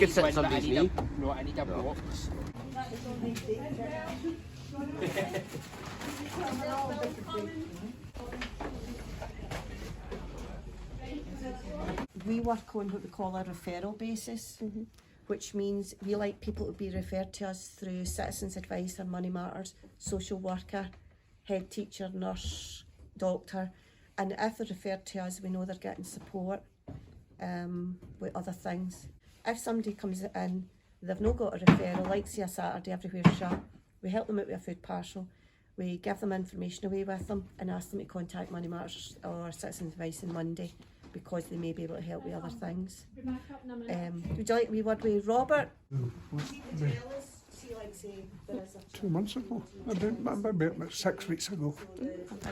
could sit in somebody's knee. No, I need a box. We work on what we call a referral basis, which means we like people to be referred to us through Citizens Advice or Money Matters, social worker, head teacher, nurse, doctor, and if they're referred to us, we know they're getting support with other things. If somebody comes in, they've not got a referral, like say a Saturday, everywhere's shut, we help them out with a food parcel. We give them information away with them and ask them to contact Money Matters or Citizens Advice on Monday, because they may be able to help with other things. Would you like a wee word with Robert? 2 months ago. Maybe about 6 weeks ago.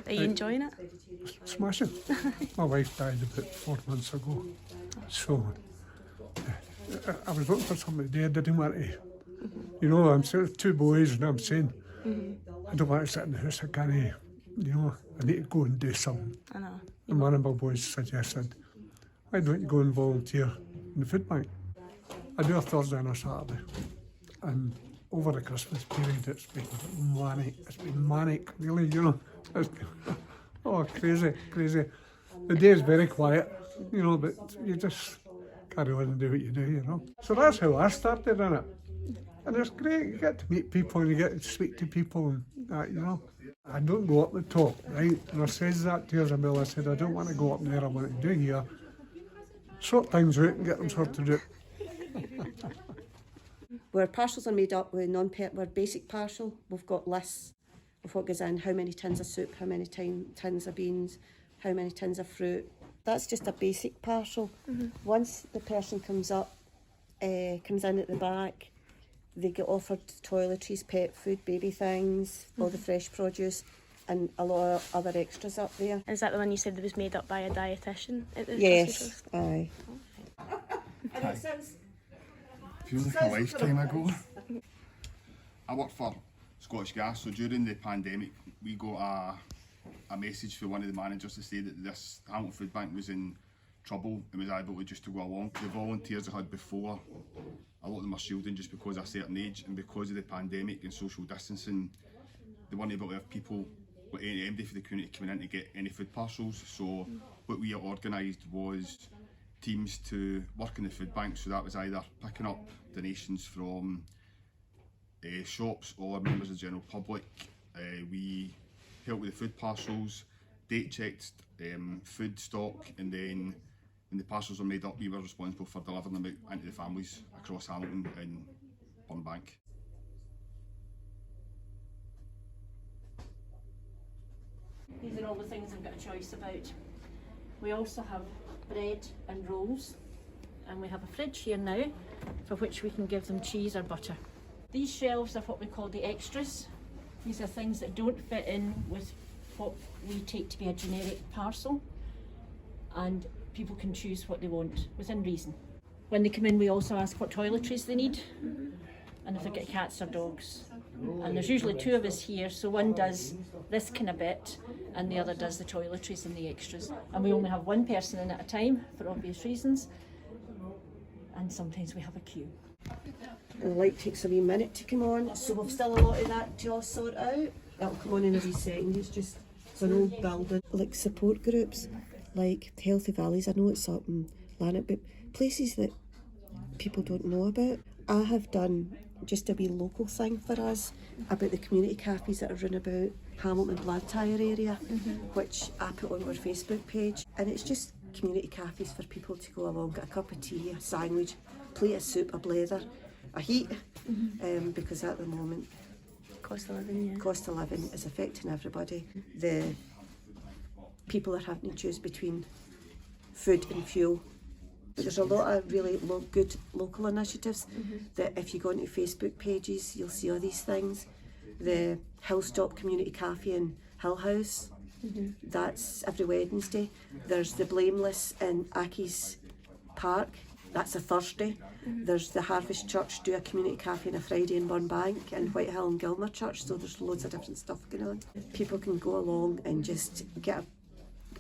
Are you enjoying it? Smashing. My wife died about 4 months ago. So I was looking for somebody there. I didn't want to, you know, I'm saying 2 boys and I'm saying, I don't want to sit in the house. I can't, you know, I need to go and do something. I know. And one of my boys suggested, why don't you go and volunteer in the food bank? I do a Thursday and a Saturday. And over the Christmas period, it's been manic. It's been manic, really, you know. It's been, oh, crazy, crazy. The day is very quiet, you know, but you just carry on and do what you do, you know. So that's how I started in it. And it's great, you get to meet people and you get to speak to people and that, you know. I don't go up the top, right? And I says that to Isabel, I said, I don't want to go up there, I want to do here. Sort things out and get them sorted out. Where parcels are made up with we're basic parcel, we've got lists of what goes in, how many tins of soup, how many tins of beans, how many tins of fruit. That's just a basic parcel. Once the person comes in at the back, they get offered toiletries, pet food, baby things, all the fresh produce, and a lot of other extras up there. Is that the one you said that was made up by a dietitian at the Yes, aye. Feels like a lifetime ago. I worked for Scottish Gas, so during the pandemic we got a message from one of the managers to say that this Hamilton Food Bank was in trouble and was able to just to go along. The volunteers I had before, a lot of them are shielding just because of a certain age, and because of the pandemic and social distancing, they weren't able to have people, anybody for the community coming in to get any food parcels. So what we organised was teams to work in the food bank, so that was either picking up donations from shops or members of the general public. We helped with the food parcels, date checked food stock, and then when the parcels were made up, we were responsible for delivering them out into the families across Hamilton and Foodbank. These are all the things I've got a choice about. We also have bread and rolls, and we have a fridge here now for which we can give them cheese or butter. These shelves are what we call the extras. These are things that don't fit in with what we take to be a generic parcel, and people can choose what they want within reason. When they come in, we also ask what toiletries they need and if they've got cats or dogs. And there's usually 2 of us here, so one does this kind of bit and the other does the toiletries and the extras. And we only have 1 person in at a time for obvious reasons, and sometimes we have a queue. The light takes a wee minute to come on, so we've still a lot of that to all sort out. That'll come on in a wee second. It's an old building. Like support groups, like Healthy Valleys, I know it's up in Lanark, but places that people don't know about. I have done just a wee local thing for us about the community cafes that are run about Hamilton Blantyre area, which I put on our Facebook page. And it's just community cafes for people to go along, get a cup of tea, a sandwich, plate of soup, a blether, a heat, because at the moment Cost of living, yeah. Cost of living is affecting everybody. The people are having to choose between food and fuel. But there's a lot of really good local initiatives that if you go into Facebook pages, you'll see all these things. The Hillstop Community Cafe in Hill House, that's every Wednesday. There's the Blameless in Aki's Park, that's a Thursday. There's the Harvest Church do a community cafe on a Friday in Burnbank, and Whitehill and Gilmer Church, so there's loads of different stuff going on. People can go along and just get a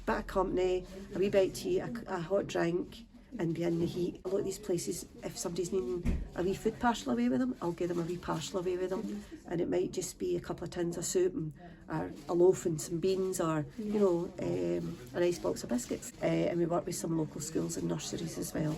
bit of company, a wee bite of tea, a hot drink, and be in the heat. A lot of these places, if somebody's needing a wee food parcel away with them, I'll give them a wee parcel away with them, and it might just be a couple of tins of soup and or a loaf and some beans, or you know, a nice box of biscuits. And we work with some local schools and nurseries as well.